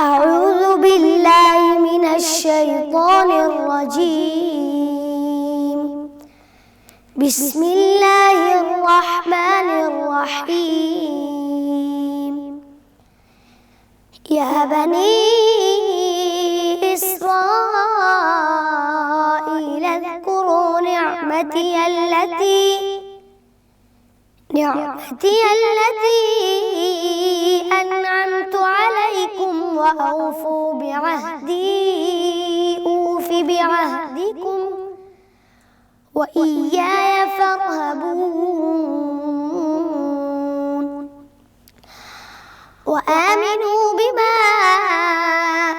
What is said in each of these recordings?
أعوذ بالله من الشيطان الرجيم. بسم الله الرحمن الرحيم. يا بني إسرائيل اذكروا نعمتي التي أنعمت عليكم وأوفوا بعهدي أوف بعهدكم وإياي فارهبون. وآمنوا بما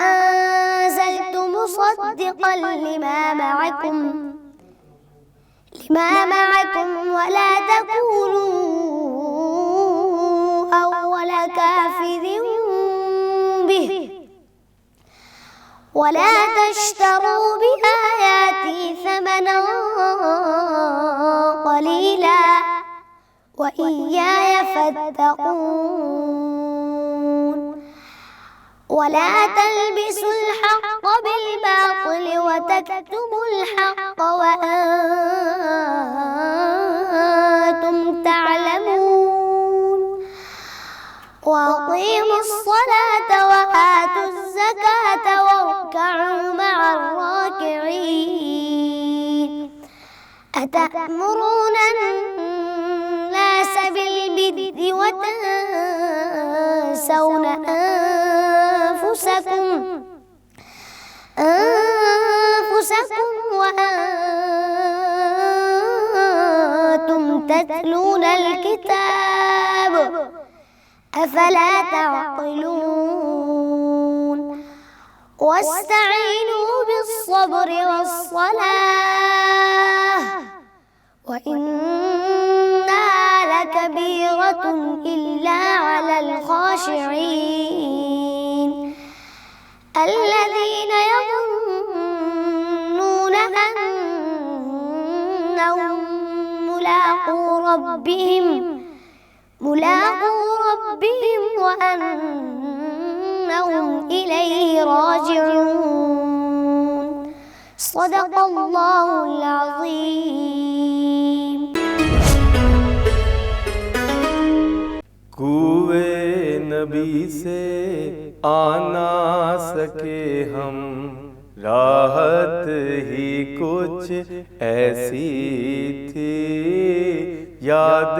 أنزلت مصدقا لما معكم ولا تكونوا أول كافر به ولا تشتروا بآياتي ثمنا قليلا وإياي فاتقون. ولا تلبسوا الحق بالباطل وتكتموا الحق وأنتم تعلمون. وأقيموا الصلاة وآتوا الزكاة واركعوا مع الراكعين. أتأمرون الناس بالبر وتنسون أنفسكم وأنتم تتلون الكتاب أفلا تعقلون. واستعينوا بالصبر والصلاة وإنها لكبيرة إلا على الخاشعين الذين يظنون أنهم ملاقو ربهم وأنهم إليه راجعون. صدق الله العظيم. کوئے نبی سے آنا سکے ہم، راحت ہی کچھ ایسی تھی، یاد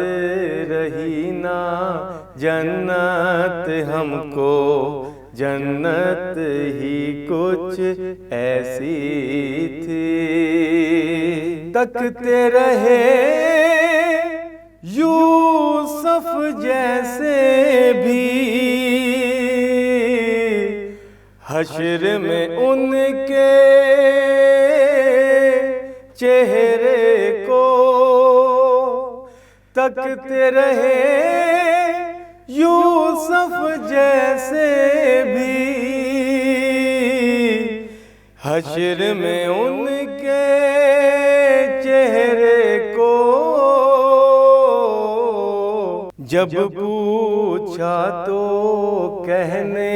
رہی نا جنت ہم کو، جنت ہی کچھ ایسی تھی. تکتے رہے یوسف جیسے بھی حشر میں ان کے چہرے کو، تکتے رہے یوسف جیسے بھی حشر میں ان کے چہرے کو. جب پوچھا تو کہنے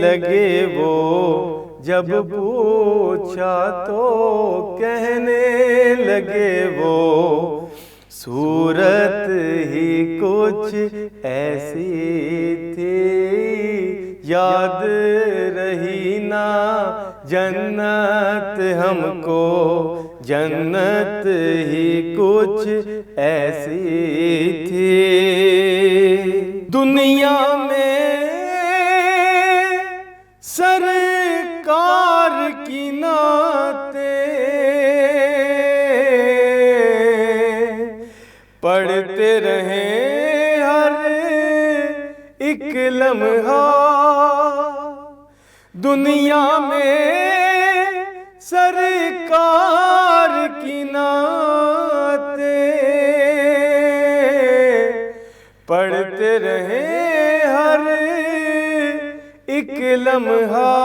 لگے وہ، جب پوچھا تو کہنے لگے وہ، صورت ہی کچھ ایسی تھی، یاد رہی نا جنت ہم کو، جنت ہی کچھ ایسی تھی. دنیا میں سرکار کی نعتیں پڑھتے رہیں ہر ایک لمحہ، دنیا میں سرکار کی نعتیں پڑھتے رہیں ہر ایک لمحہ.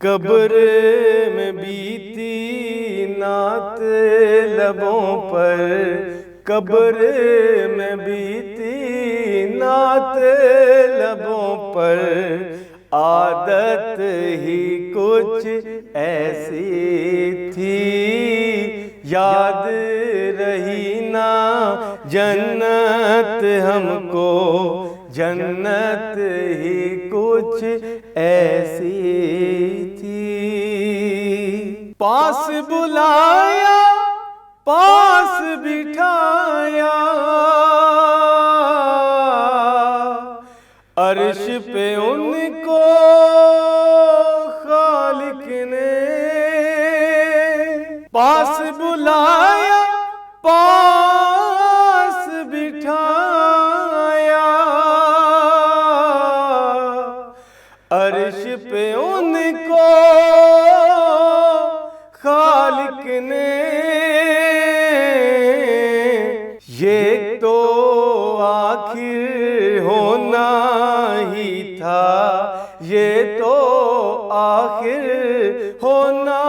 قبر میں بیتی نعت لبوں پر، قبر میں بیتی نعت لبوں پر عادت ہی کچھ ایسی تھی، یاد رہی نا جنت ہم کو، جنت ہی کچھ ایسی تھی۔ پاس بلایا پاس بٹھایا، عرش پہ ان کو خالق نے، پاس بلایا پاس بٹھایا، عرش پہ ان کو خالق نے، یہ تو آخر ہونا ہی تھا، یہ تو آخر ہونا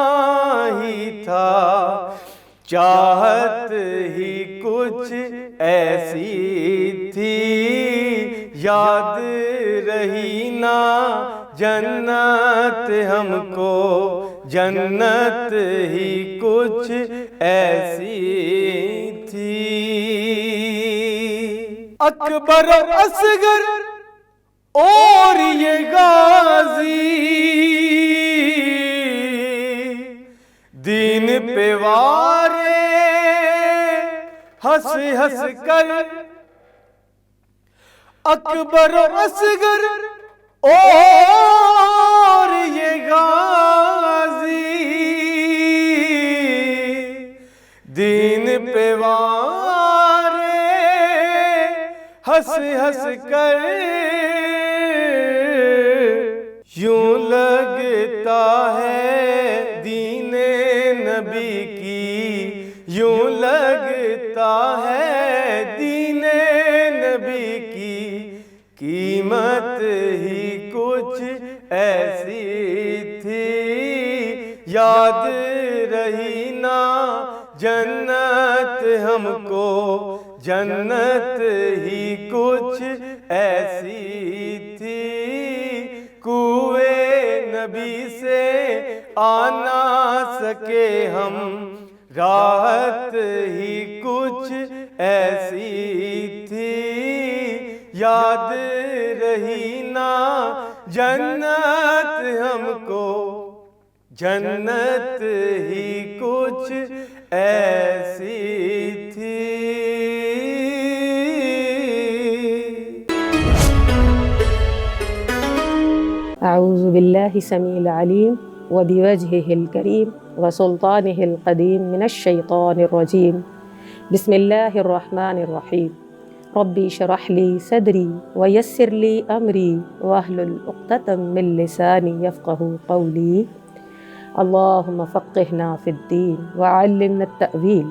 ہی تھا، چاہت ہی کچھ ایسی تھی، یاد رہی نا جنت ہم کو، جنت ہی کچھ ایسی تھی۔ اکبر و اصغر اور یہ غازی، دین پہ وارے ہنس ہنس کر، اکبر و اصغر اور یہ غازی، دین پہ وارے ہنس ہنس کر، یوں لگتا ہے دین نبی کی، یوں لگتا ہے دین نبی کی قیمت ہی کچھ ایسی تھی، یاد رہی نا جنت ہم کو، جنت ہی کچھ ایسی تھی، کوئے نبی سے آ نہ سکے ہم، راحت ہی کچھ ایسی تھی، یاد رہی نا جنت ہم کو، جنت ہی کچھ ایسی تھی۔ اعوذ باللہ السمیع العلیم وبوجہہ الکریم وسلطانہ القدیم من الشیطان الرجیم، بسم اللہ الرحمن الرحیم، ربی اشرح لی صدری ویسر لی امری واحلل عقدۃ من لسانی یفقہوا قولی، اللہم فقہنا فی الدین وعلمنا التأویل،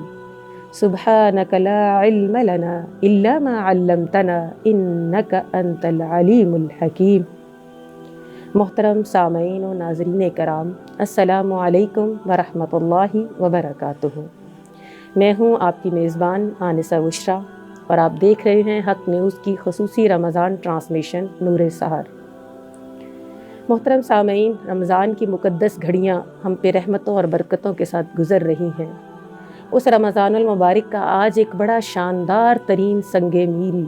سبحانک لا علم لنا الا ما علمتنا انک انت العلیم الحکیم۔ محترم سامعین و ناظرین کرام، السلام علیکم ورحمۃ اللہ وبرکاتہ۔ میں ہوں آپ کی میزبان آنسہ بشریٰ اور آپ دیکھ رہے ہیں حق نیوز کی خصوصی رمضان ٹرانسمیشن نور سحر۔ محترم سامعین، رمضان کی مقدس گھڑیاں ہم پہ رحمتوں اور برکتوں کے ساتھ گزر رہی ہیں۔ اس رمضان المبارک کا آج ایک بڑا شاندار ترین سنگ میل،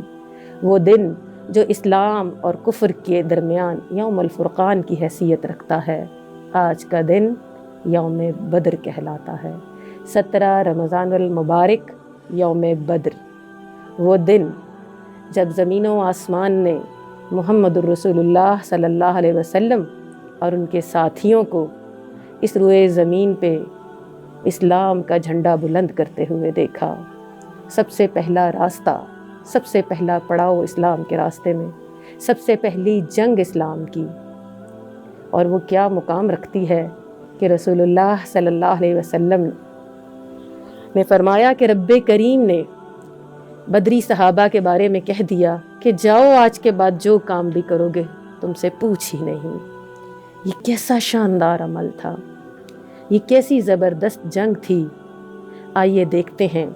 وہ دن جو اسلام اور کفر کے درمیان یوم الفرقان کی حیثیت رکھتا ہے، آج کا دن یوم بدر کہلاتا ہے۔ 17 رمضان المبارک یوم بدر، وہ دن جب زمین و آسمان نے محمد الرسول اللہ صلی اللہ علیہ وسلم اور ان کے ساتھیوں کو اس روئے زمین پہ اسلام کا جھنڈا بلند کرتے ہوئے دیکھا۔ سب سے پہلا راستہ، سب سے پہلا پڑاؤ اسلام کے راستے میں، سب سے پہلی جنگ اسلام کی، اور وہ کیا مقام رکھتی ہے کہ رسول اللہ صلی اللہ علیہ وسلم نے فرمایا کہ رب کریم نے بدری صحابہ کے بارے میں کہہ دیا کہ جاؤ، آج کے بعد جو کام بھی کرو گے تم سے پوچھ ہی نہیں۔ یہ کیسا شاندار عمل تھا، یہ کیسی زبردست جنگ تھی۔ آئیے دیکھتے ہیں۔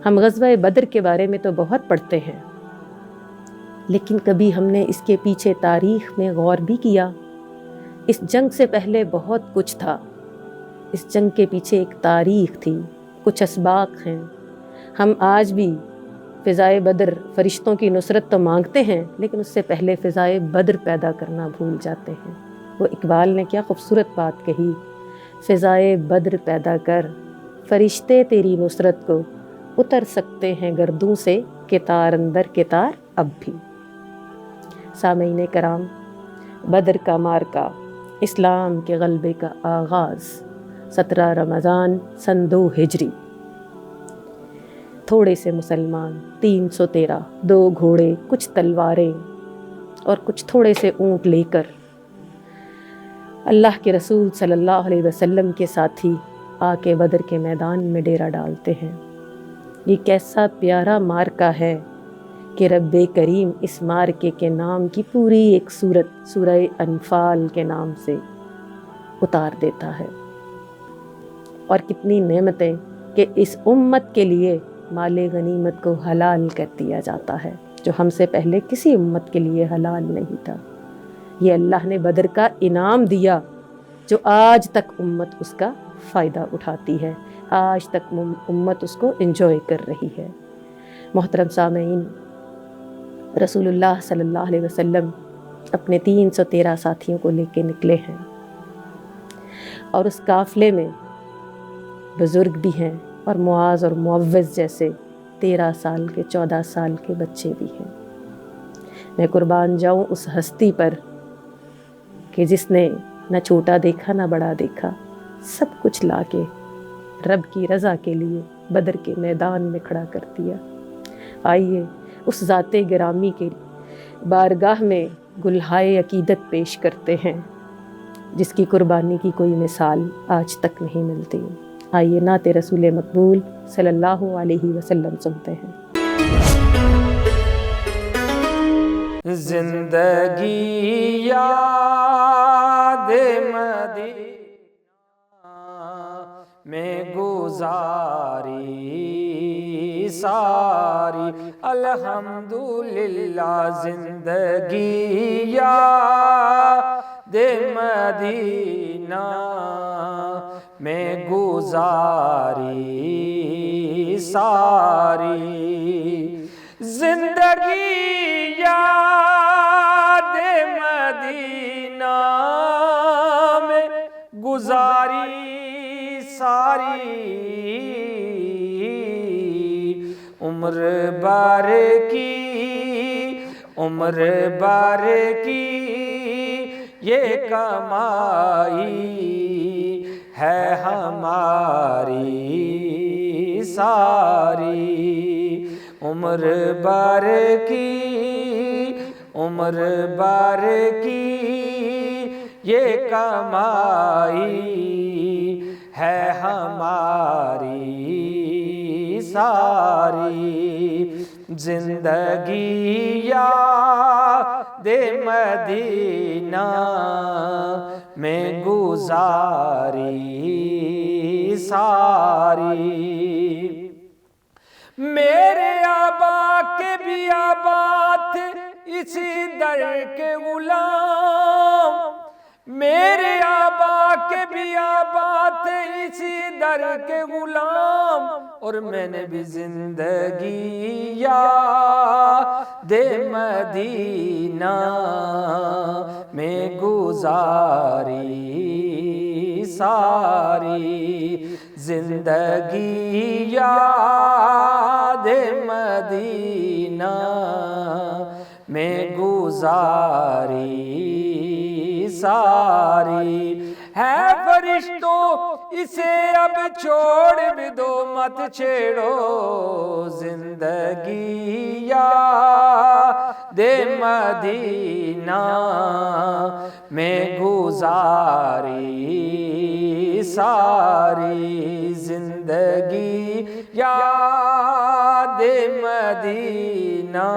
ہم غزوہ بدر کے بارے میں تو بہت پڑھتے ہیں، لیکن کبھی ہم نے اس کے پیچھے تاریخ میں غور بھی کیا؟ اس جنگ سے پہلے بہت کچھ تھا، اس جنگ کے پیچھے ایک تاریخ تھی، کچھ اسباق ہیں۔ ہم آج بھی فضائے بدر، فرشتوں کی نصرت تو مانگتے ہیں، لیکن اس سے پہلے فضائے بدر پیدا کرنا بھول جاتے ہیں۔ وہ اقبال نے کیا خوبصورت بات کہی، فضائے بدر پیدا کر، فرشتے تیری نصرت کو اتر سکتے ہیں گردوں سے، کتار اندر کتار اب بھی۔ سامعین کرام، بدر کا معرکہ، اسلام کے غلبے کا آغاز 17 رمضان سن 2 ہجری۔ تھوڑے سے مسلمان، 313، 2 گھوڑے، کچھ تلواریں اور کچھ تھوڑے سے اونٹ لے کر اللہ کے رسول صلی اللہ علیہ وسلم کے ساتھی آ کے بدر کے میدان میں ڈیرا ڈالتے ہیں۔ یہ کیسا پیارا معرکہ ہے کہ رب کریم اس معرکے کے نام کی پوری ایک سورت سورہ انفال کے نام سے اتار دیتا ہے۔ اور کتنی نعمتیں کہ اس امت کے لیے مال غنیمت کو حلال کر دیا جاتا ہے، جو ہم سے پہلے کسی امت کے لیے حلال نہیں تھا۔ یہ اللہ نے بدر کا انعام دیا، جو آج تک امت اس کا فائدہ اٹھاتی ہے، آج تک امت اس کو انجوائے کر رہی ہے۔ محترم سامعین، رسول اللہ صلی اللہ علیہ وسلم اپنے 313 ساتھیوں کو لے کے نکلے ہیں، اور اس قافلے میں بزرگ بھی ہیں اور معاذ اور معوذ جیسے 13 سال کے 14 سال کے بچے بھی ہیں۔ میں قربان جاؤں اس ہستی پر کہ جس نے نہ چھوٹا دیکھا نہ بڑا دیکھا، سب کچھ لا کے رب کی رضا کے لیے بدر کے میدان میں کھڑا کر دیا۔ آئیے اس ذات گرامی کے بارگاہ میں گلہائے عقیدت پیش کرتے ہیں، جس کی قربانی کی کوئی مثال آج تک نہیں ملتی۔ آئیے نعت رسول مقبول صلی اللہ علیہ وسلم سنتے ہیں۔ زندگی یاد مدینہ میں گزاری ساری، الحمدللہ زندگی یاد مدینہ میں گزاری ساری، زندگی یاد مدینہ میں گزاری ساری، عمر بھر کی یہ کمائی ہے ہماری ساری، عمر بھر کی یہ کمائی ہے ہماری ساری، زندگی یاد مدینہ میں گزاری ساری، میرے آبا کے بھی آبا تھے اسی در کے غلام، میرے آبا کے بھی آبا تھے اسی در کے غلام، اور میں نے بھی زندگی یاد مدینہ میں گزاری ساری، زندگی یاد مدینہ میں گزاری ساری، ہے فرشتوں اسے اب چھوڑ بھی دو مت چھیڑو، زندگی یاد مدینہ میں گزاری ساری، زندگی یاد مدینہ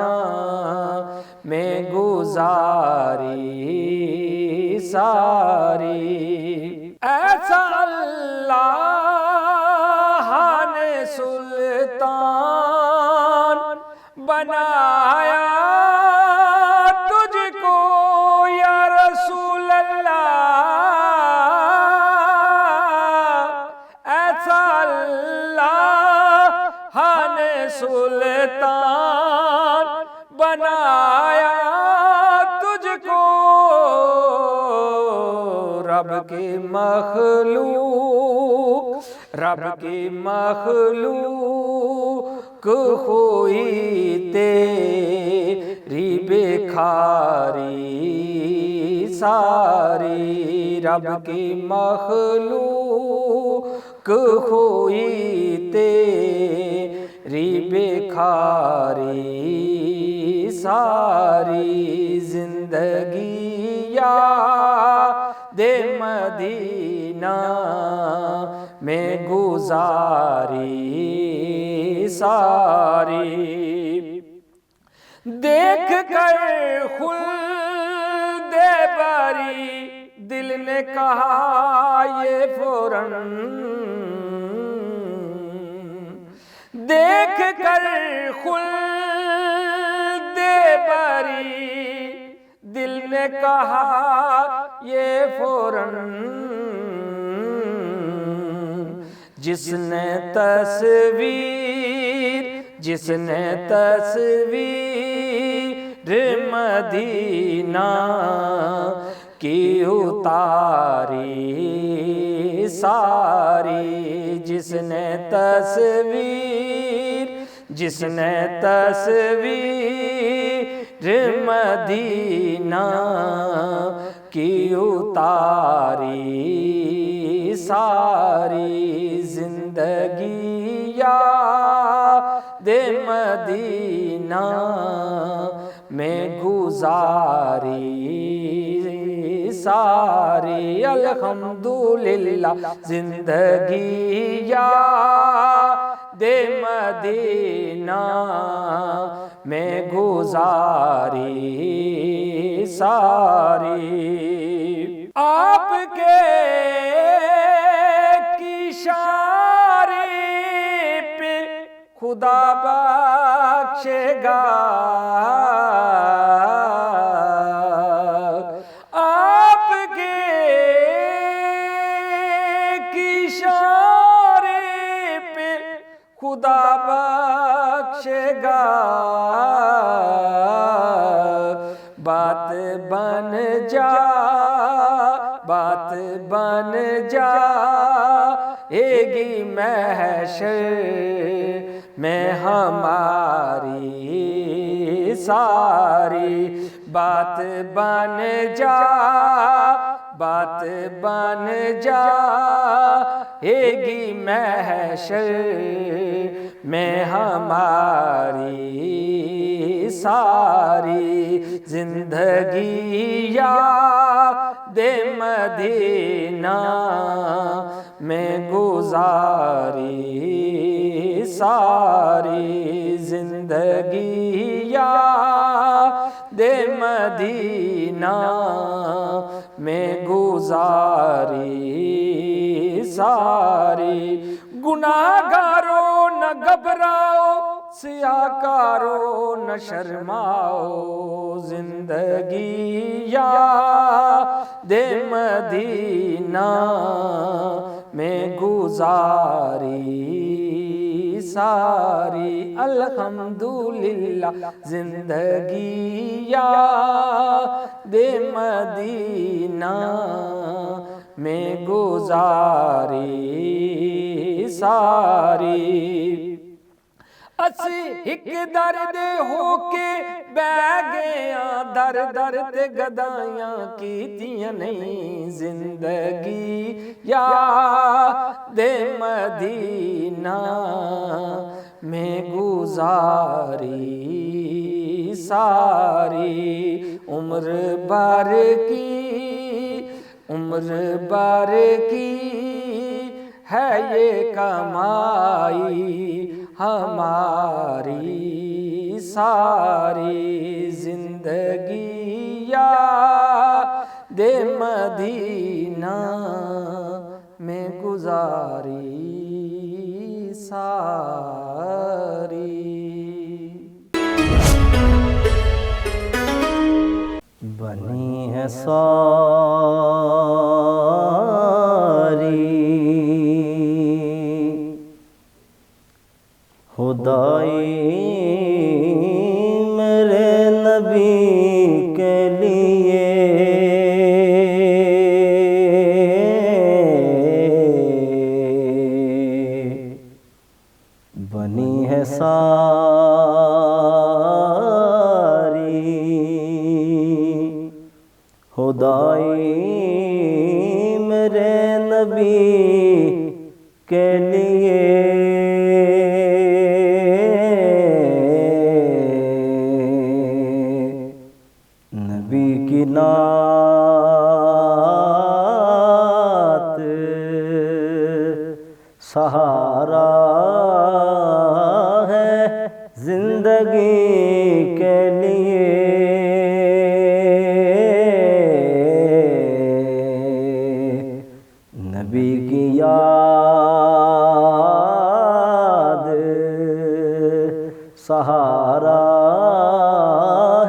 میں گزاری ساری، ایسا اللہ نے سلطان بنایا بنایا تجھ کو رب کی مخلوق، رب کی مخلوق ہوئی تیری بکھاری ساری، رب کی مخلوق ہوئی تیری بکھاری ساری، زندگی یاد مدینہ میں گزاری ساری، دیکھ کر خلد بری دل نے کہا یہ فوراً، دیکھ کر خلد بری دل نے کہا یہ فوراً، جس نے تصویر مدینہ کی اتاری ساری، جس نے تصویر مدینہ کی اتاری ساری، زندگی یاد مدینہ میں گزاری ساری، الحمدللہ زندگی یاد مدینہ میں گزاری ساری، آپ کے اشارے پہ خدا بخشے گا، آپ کے اشارے پہ خدا بخشے گا، بات بن جائے گی محشر میں ہماری ساری، بات بن جائے گی محشر میں ہماری ساری، زندگی یاد مدینہ میں گزاری ساری، زندگی یاد مدینہ میں گزاری ساری، گناہگاروں نہ گھبراؤ، سیاکاروں نہ شرماؤ، زندگی یاد مدینہ میں گزاری ساری، الحمدللہ زندگی یاد مدینہ میں گزاری ساری، اسی ایک درد ہو کے بہ گیا، در در تے گدائیاں کیتیاں نہیں، زندگی یاد مدینہ میں گزاری ساری، عمر بھر کی ہے یہ کمائی ہماری ساری، زندگی یاد مدینہ میں گزاری ساری، بنی ہے ساری خدائی میرے خدائی میرے نبی کے لیے نبی کی نعت سہارا ہے زندگی کے لیے نبی کی یاد سہارا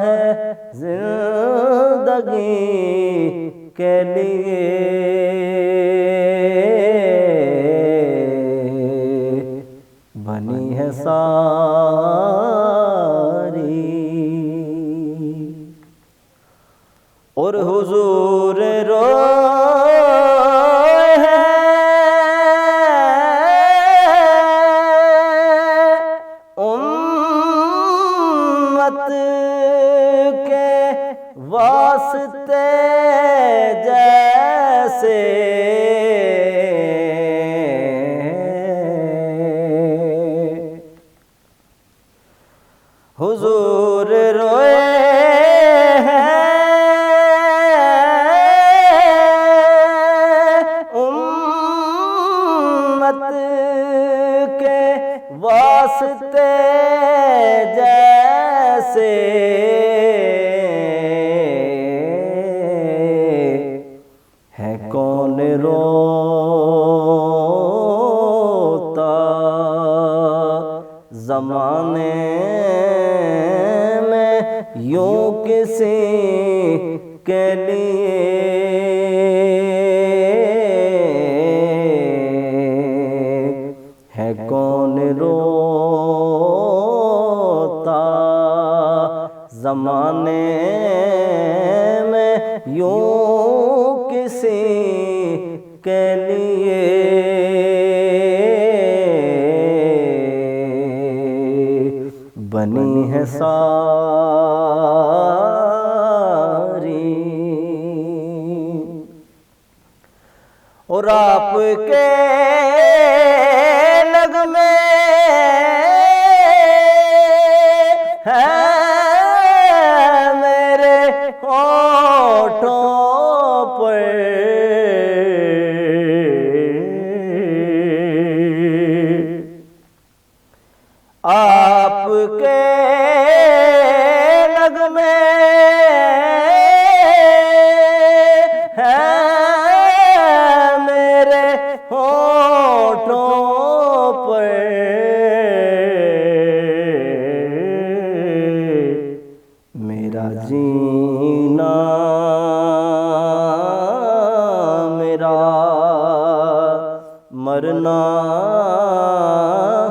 ہے زندگی کے لیے بنی ہے ساری اور حضور روئے ہیں امت کے واسطے جیسے حضور روئے ہیں امت کے واسطے جیسے ہے کون روتا زمانے میں یوں کسی کے لیے ہے کون روتا زمانے میں یوں کسی کے لیے بنی ہے ساری اور آپ کے نغمے ہیں میرے ہونٹوں پر آپ کے نغمے ہیں میرے ہونٹوں پر میرا جینا میرا مرنا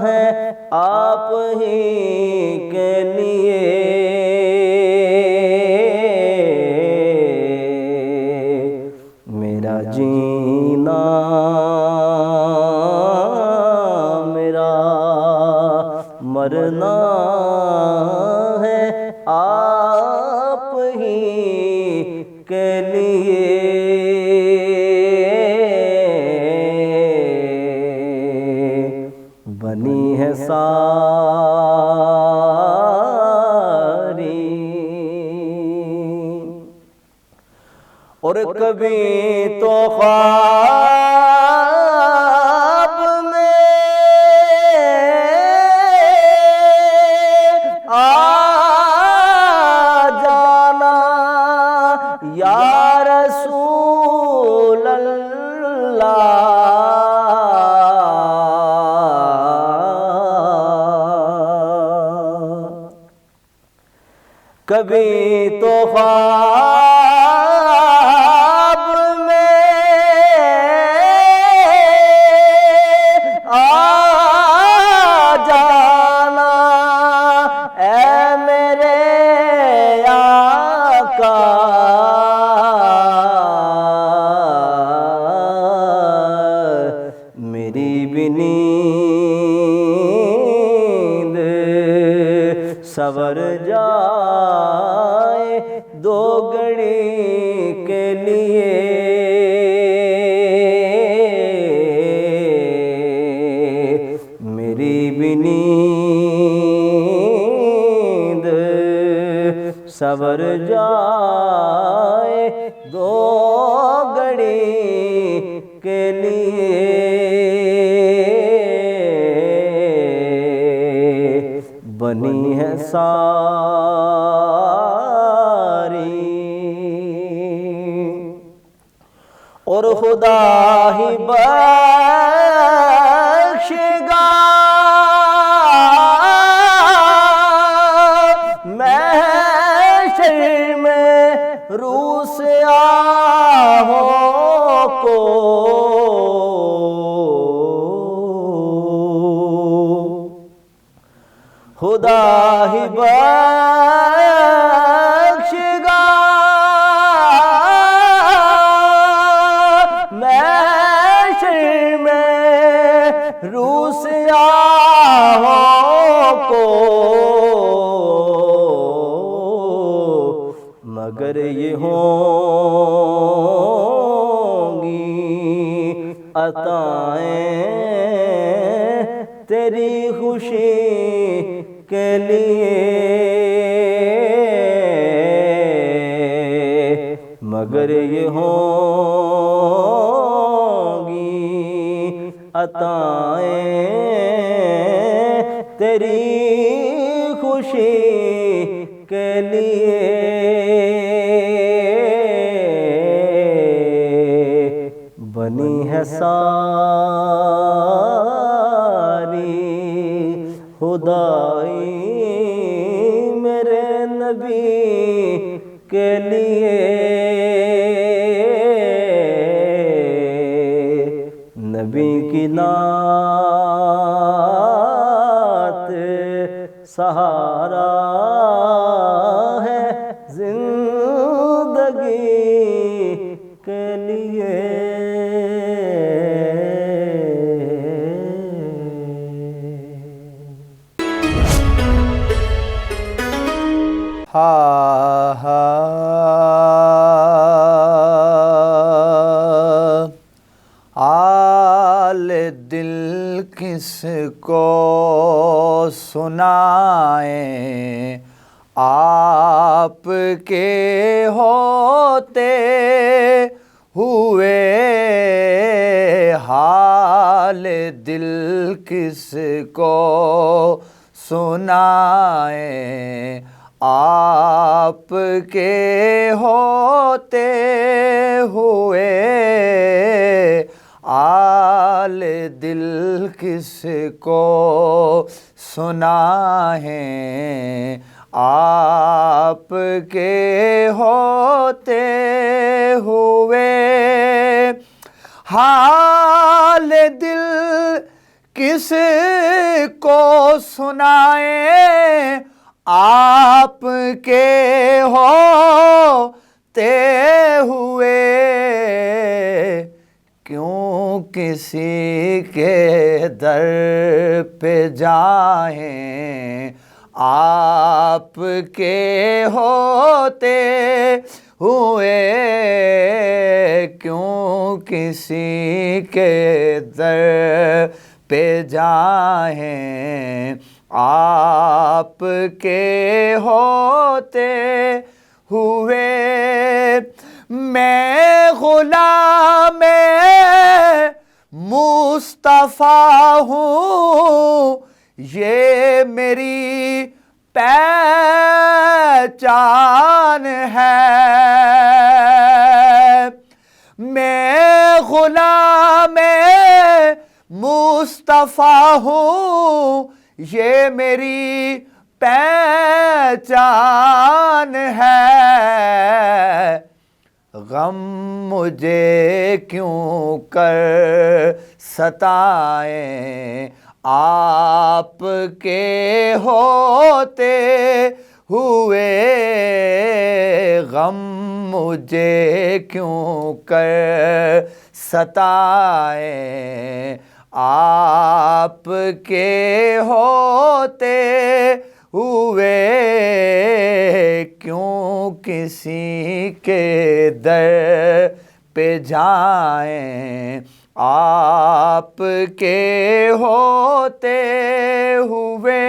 ہے آپ ہی کے لیے میرا جینا میرا مرنا ہے آپ ہی کے لیے بنی ہے ساری اور کبھی تو خواب میں آ جانا یا رسول اللہ کبھی تو خواب میں آ جانا اے میرے آقا میری بھی نیند سور جا دو گھڑی کے لیے میری بھی نیند سور جائے دو گھڑی کے لیے بنی ہے ساری اور خدا ہی بخشے گا محشر میں روسیاہوں کو خدا ہی بخشے گا محشر میں روسیاہوں کو مگر یہ ہوں گی عطائیں تیری خوشی کے لیے مگر یہ ہوں گی عطائیں تیری خوشی کے لیے بنی ہے ساری خدائی میرے نبی کے لیے نبی کی نعت سہارا ہے زندگی کے لیے آل دل کس کو سنائیں آپ کے ہوتے ہوئے حال دل کس کو سنائیں آپ کے ہوتے ہوئے حال دل کس کو سنائیں آپ کے ہوتے ہوئے حال دل کس کو سنائیں آپ کے ہوتے ہوئے کیوں کسی کے در پہ جائیں آپ کے ہوتے ہوئے کیوں کسی کے در پہ جائیں آپ کے ہوتے ہوئے میں غلام مصطفیٰ ہوں یہ میری پہچان ہے میں غلام مصطفیٰ ہوں یہ میری پہچان ہے غم مجھے کیوں کر ستائیں آپ کے ہوتے ہوئے غم مجھے کیوں کر ستائیں آپ کے ہوتے ہوئے کیوں کسی کے در پہ جائیں، آپ کے ہوتے ہوئے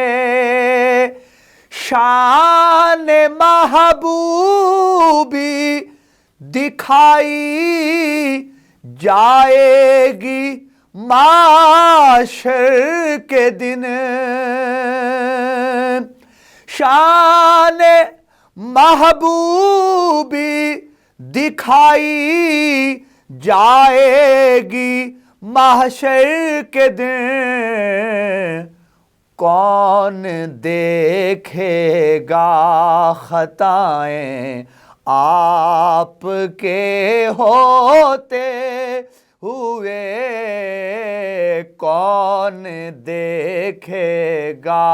شان محبوبی دکھائی جائے گی معاشر کے دن، شان محبوبی دکھائی جائے گی محشر کے دن، کون دیکھے گا خطائیں آپ کے ہوتے ہوئے، کون دیکھے گا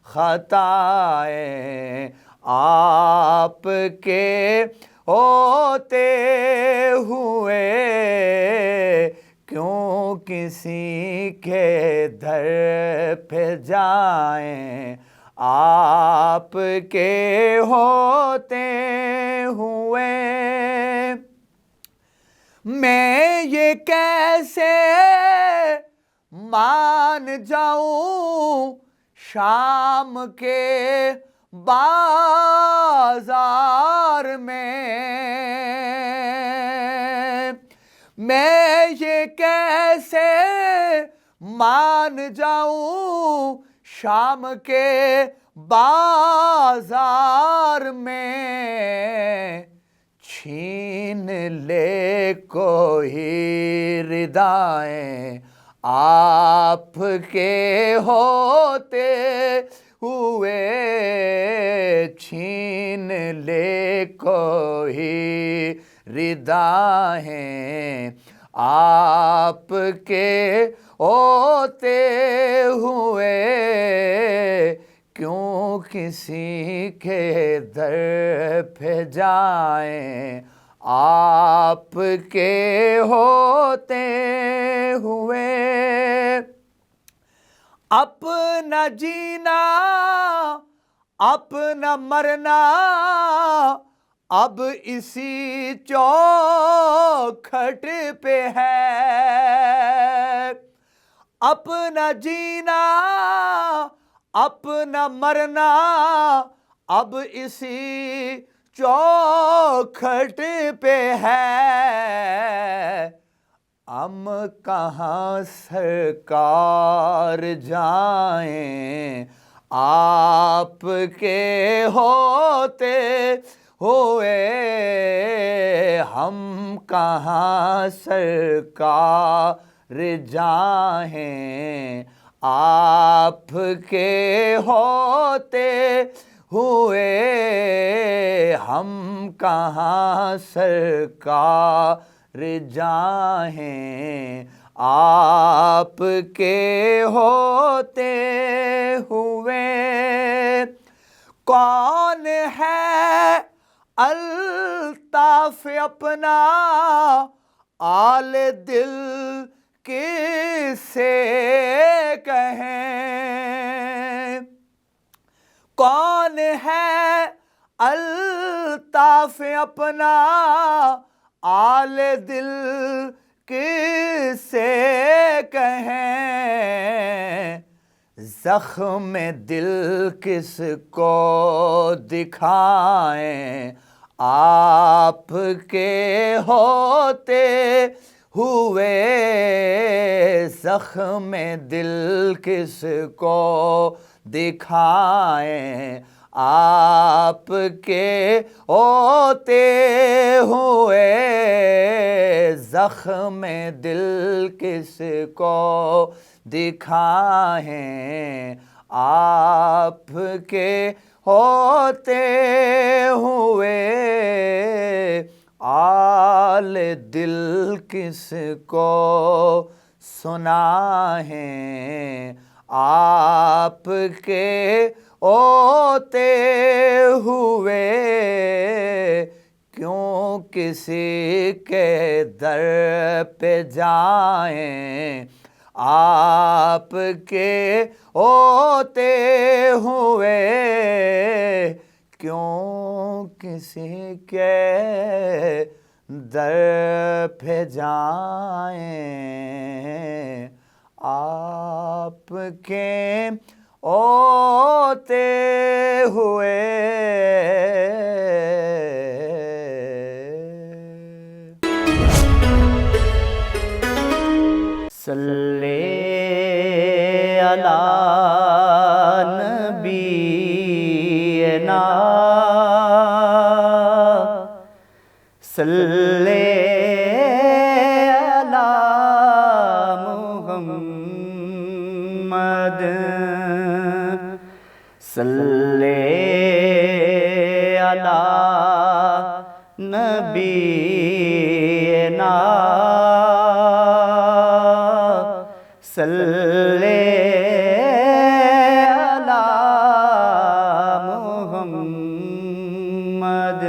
خطائیں آپ کے ہوتے ہوئے، کیوں کسی کے در پہ جائیں، آپ کے ہوتے ہوئے۔ میں یہ کیسے مان جاؤں شام کے بازار میں یہ کیسے مان جاؤں شام کے بازار میں، چھین لے کوئی ردائیں آپ کے ہوتے ہوئے، چھین لے کوئی ردائیں آپ کے ہوتے ہوئے، کیوں کسی کے در پہ جائیں، آپ کے ہوتے ہوئے۔ اپنا جینا اپنا مرنا اب اسی چوکھٹ پہ ہے، اپنا جینا اپنا مرنا اب اسی چوکھٹ پہ ہے، ہم کہاں سرکار جائیں، آپ کے ہوتے ہوئے، ہم کہاں سرکار جائیں، آپ کے ہوتے ہوئے، ہم کہاں سرکار جائیں، آپ کے ہوتے ہوئے۔ کون ہے الطاف اپنا آل دل کس سے کہیں، کون ہے الطاف اپنا آل دل کس سے کہیں، زخم دل کس کو دکھائیں، آپ کے ہوتے ہوئے، زخم دل کس کو دکھائیں، آپ کے ہوتے ہوئے، زخم دل کس کو دکھائیں، آپ کے ہوتے ہوئے، آل دل کس کو سنائیں، آپ کے ہوتے ہوئے، کیوں کسی کے در پہ جائیں، آپ کے ہوتے ہوئے کیوں کسی کے در پہ جائیں، آپ کے ہوتے ہوئے۔ صلی علی نبینا، صلی علی محمد، صلی علی نبینا، صلی علی محمد۔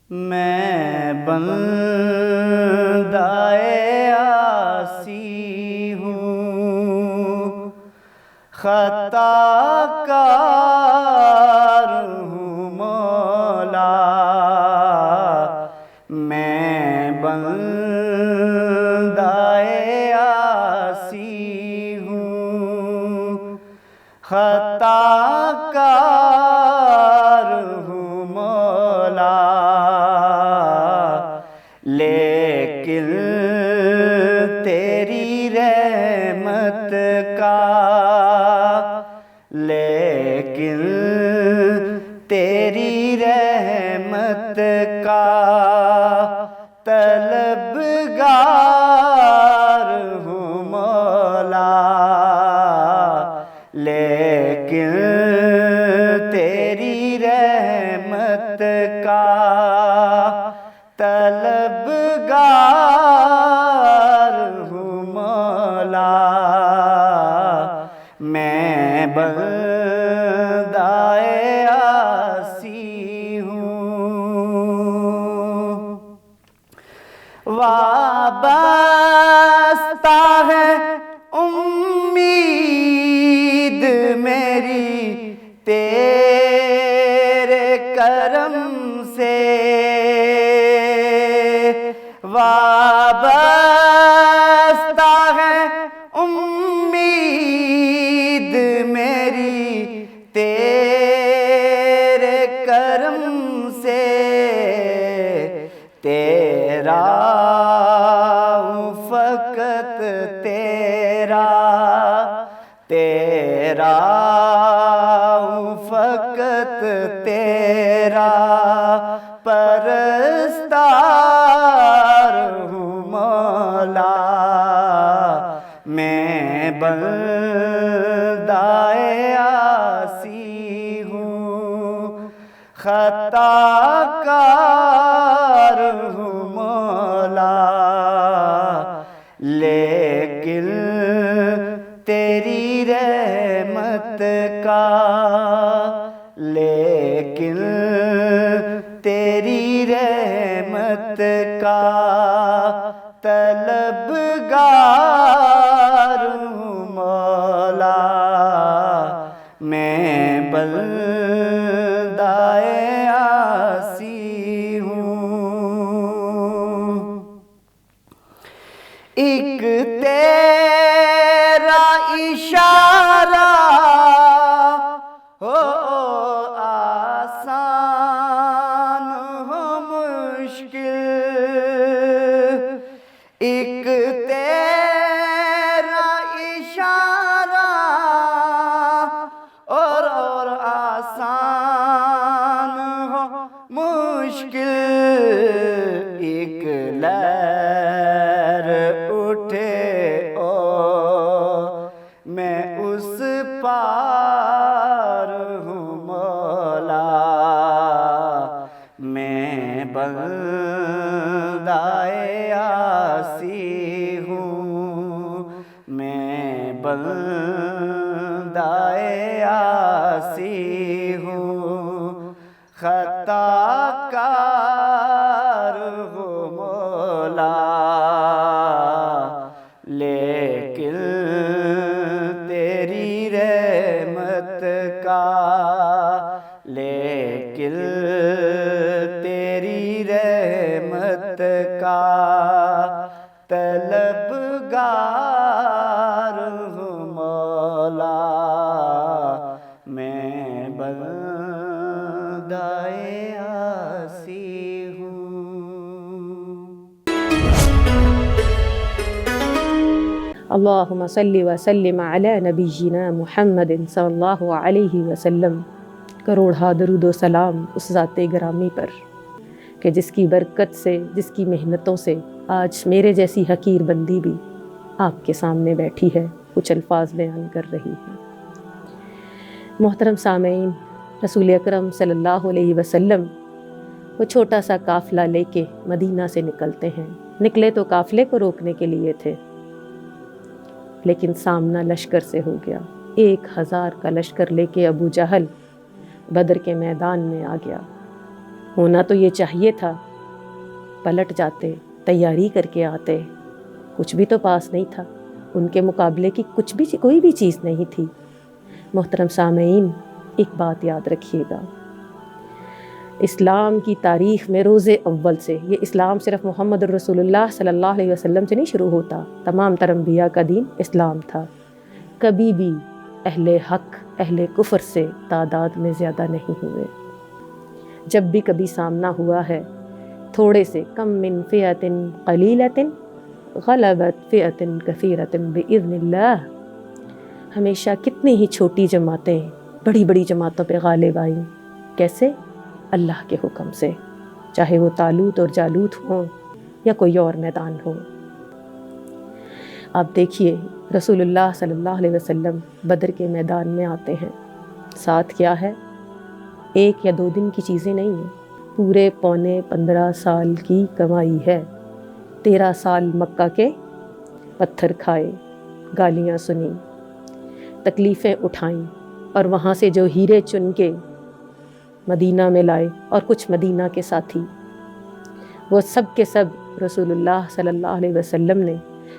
میں بندہ عاصی ہوں، خطا کار ہوں مولا، میں بندہ عاصی ہوں، خطا کار ہوں مولا، لیکن تیری رحمت کا، لیکن تیری رحمت کا طلبگار ہوں مولا، لیکن تیری رحمت کا طلبگار ہوں مولا، میں بندہ عاصی ہوں، وابستہ ہے امید میری تیرے کرم سے، وابستہ ہے امید میری تیرے کرم سے، تیرا ہوں فقط تیرا، تیرا ہوں فقط تیرا پرستار ہوں مولا، میں بندہ عاصی ہوں، خطا کار ہوں مولا، لیکن تیری رحمت کا، لیکن تیری رحمت کا طلبگار ہوں مولا، میں بندہ عاصی ہوں، ایک تیرا اشارہ ہو آسان ہو مشکل، ایک تیرا اشارہ اور آسان ہو مشکل، ایک لہر اٹھے او میں اس پار ہوں مولا، میں بندہ عاصی ہوں، میں بندہ عاصی ہوں، خطا کار ہوں مولا، بندائے آسی ہوں. اللہم صلی وسلم علی نبینا محمد صلی اللہ علیہ وسلم. کروڑا درود و سلام اس ذات گرامی پر کہ جس کی برکت سے، جس کی محنتوں سے آج میرے جیسی حقیر بندی بھی آپ کے سامنے بیٹھی ہے، کچھ الفاظ بیان کر رہی ہے. محترم سامعین، رسول اکرم صلی اللہ علیہ وسلم وہ چھوٹا سا قافلہ لے کے مدینہ سے نکلتے ہیں. نکلے تو قافلے کو روکنے کے لیے تھے، لیکن سامنا لشکر سے ہو گیا. 1000 کا لشکر لے کے ابو جہل بدر کے میدان میں آ گیا. ہونا تو یہ چاہیے تھا پلٹ جاتے، تیاری کر کے آتے، کچھ بھی تو پاس نہیں تھا، ان کے مقابلے کی کوئی بھی چیز نہیں تھی. محترم سامعین، ایک بات یاد رکھیے گا، اسلام کی تاریخ میں روز اول سے، یہ اسلام صرف محمد رسول اللہ صلی اللہ علیہ وسلم سے نہیں شروع ہوتا، تمام تر انبیاء کا دین اسلام تھا. کبھی بھی اہل حق اہل کفر سے تعداد میں زیادہ نہیں ہوئے. جب بھی کبھی سامنا ہوا ہے، تھوڑے سے، کم من فئۃ قلیلۃ غلبت فئۃ کثیرۃ باذن اللہ، ہمیشہ کتنی ہی چھوٹی جماعتیں بڑی بڑی جماعتوں پہ غالب آئیں. کیسے؟ اللہ کے حکم سے، چاہے وہ طالوت اور جالوت ہوں یا کوئی اور میدان ہو. آپ دیکھیے رسول اللہ صلی اللہ علیہ وسلم بدر کے میدان میں آتے ہیں، ساتھ کیا ہے؟ 1 یا 2 دن کی چیزیں نہیں ہیں، پورے 15 سال کی کمائی ہے. 13 سال مکہ کے پتھر کھائے، گالیاں سنی، تکلیفیں اٹھائیں، اور وہاں سے جو ہیرے چن کے مدینہ میں لائے اور کچھ مدینہ کے ساتھی، وہ سب کے سب رسول اللہ صلی اللہ علیہ وسلم نے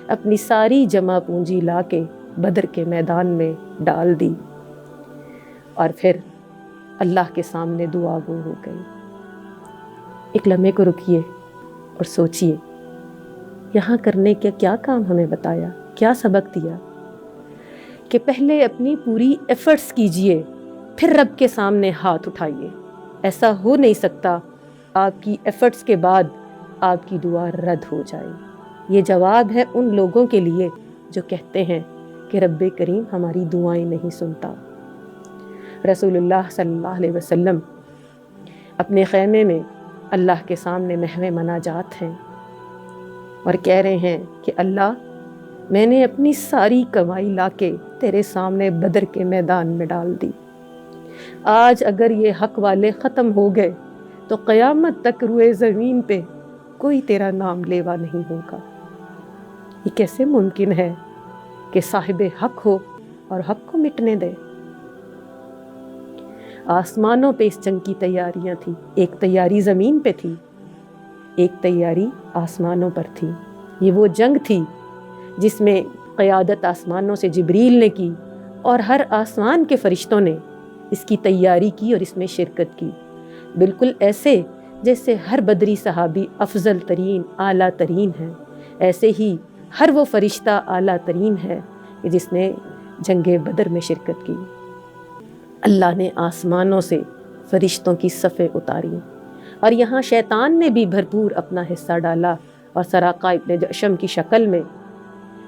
اپنی ساری جمع پونجی لا کے بدر کے میدان میں ڈال دی، اور پھر اللہ کے سامنے دعا گو ہو گئی. ایک لمحے کو رکیے اور سوچئے، یہاں کرنے کا کیا کام ہمیں بتایا، کیا سبق دیا کہ پہلے اپنی پوری ایفرٹس کیجئے، پھر رب کے سامنے ہاتھ اٹھائیے. ایسا ہو نہیں سکتا آپ کی ایفرٹس کے بعد آپ کی دعا رد ہو جائے. یہ جواب ہے ان لوگوں کے لیے جو کہتے ہیں کہ رب کریم ہماری دعائیں نہیں سنتا. رسول اللہ صلی اللہ علیہ وسلم اپنے خیمے میں اللہ کے سامنے محو مناجات ہیں اور کہہ رہے ہیں کہ اللہ، میں نے اپنی ساری کمائی لا کے تیرے سامنے بدر کے میدان میں ڈال دی. آج اگر یہ حق والے ختم ہو گئے تو قیامت تک روئے زمین پہ کوئی تیرا نام لیوا نہیں ہوگا. یہ کیسے ممکن ہے کہ صاحب حق ہو اور حق کو مٹنے دے؟ آسمانوں پہ اس جنگ کی تیاریاں تھیں. ایک تیاری زمین پہ تھی، ایک تیاری آسمانوں پر تھی. یہ وہ جنگ تھی جس میں قیادت آسمانوں سے جبریل نے کی، اور ہر آسمان کے فرشتوں نے اس کی تیاری کی اور اس میں شرکت کی. بالکل ایسے جیسے ہر بدری صحابی افضل ترین اعلیٰ ترین ہے، ایسے ہی ہر وہ فرشتہ اعلیٰ ترین ہے کہ جس نے جنگ بدر میں شرکت کی. اللہ نے آسمانوں سے فرشتوں کی صفیں اتاری، اور یہاں شیطان نے بھی بھرپور اپنا حصہ ڈالا اور سراقہ ابن جشم کی شکل میں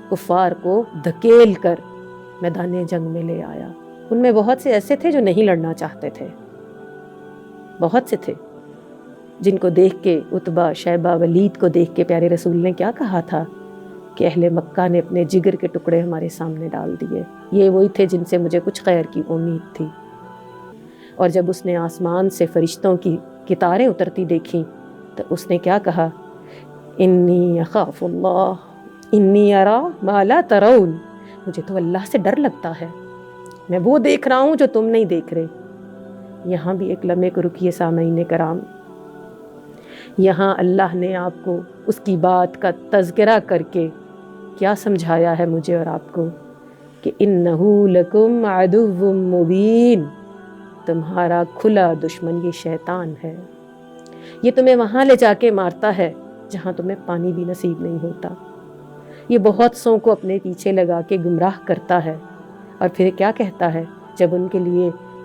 کفار کو دھکیل کر میدان جنگ میں لے آیا. ان میں بہت سے ایسے تھے جو نہیں لڑنا چاہتے تھے، بہت سے تھے جن کو دیکھ کے عتبہ، شیبہ، ولید کو دیکھ کے پیارے رسول نے کیا کہا تھا کہ اہل مکہ نے اپنے جگر کے ٹکڑے ہمارے سامنے ڈال دیے. یہ وہی تھے جن سے مجھے کچھ خیر کی امید تھی. اور جب اس نے آسمان سے فرشتوں کی کتاریں اترتی دیکھیں تو اس نے کیا کہا؟ انی اخاف اللہ انی ارا ما لا ترون، مجھے تو اللہ سے ڈر لگتا ہے، میں وہ دیکھ رہا ہوں جو تم نہیں دیکھ رہے. یہاں بھی ایک لمحے کو رکیے سامعین کرام. یہاں اللہ نے آپ کو اس کی بات کا تذکرہ کر کے کیا سمجھایا ہے مجھے اور آپ کو کہ انہو لکم عدو مبین، تمہارا کھلا دشمن یہ شیطان ہے. یہ تمہیں وہاں لے جا کے مارتا ہے جہاں تمہیں پانی بھی نصیب نہیں ہوتا. یہ بہت سوں کو اپنے پیچھے لگا کے گمراہ کرتا ہے، اور پھر کیا کہتا ہے جب ان کے لیے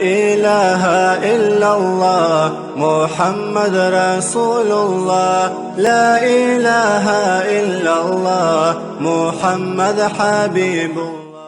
إله إلا الله محمد رسول الله لا إله إلا الله محمد حبيب الله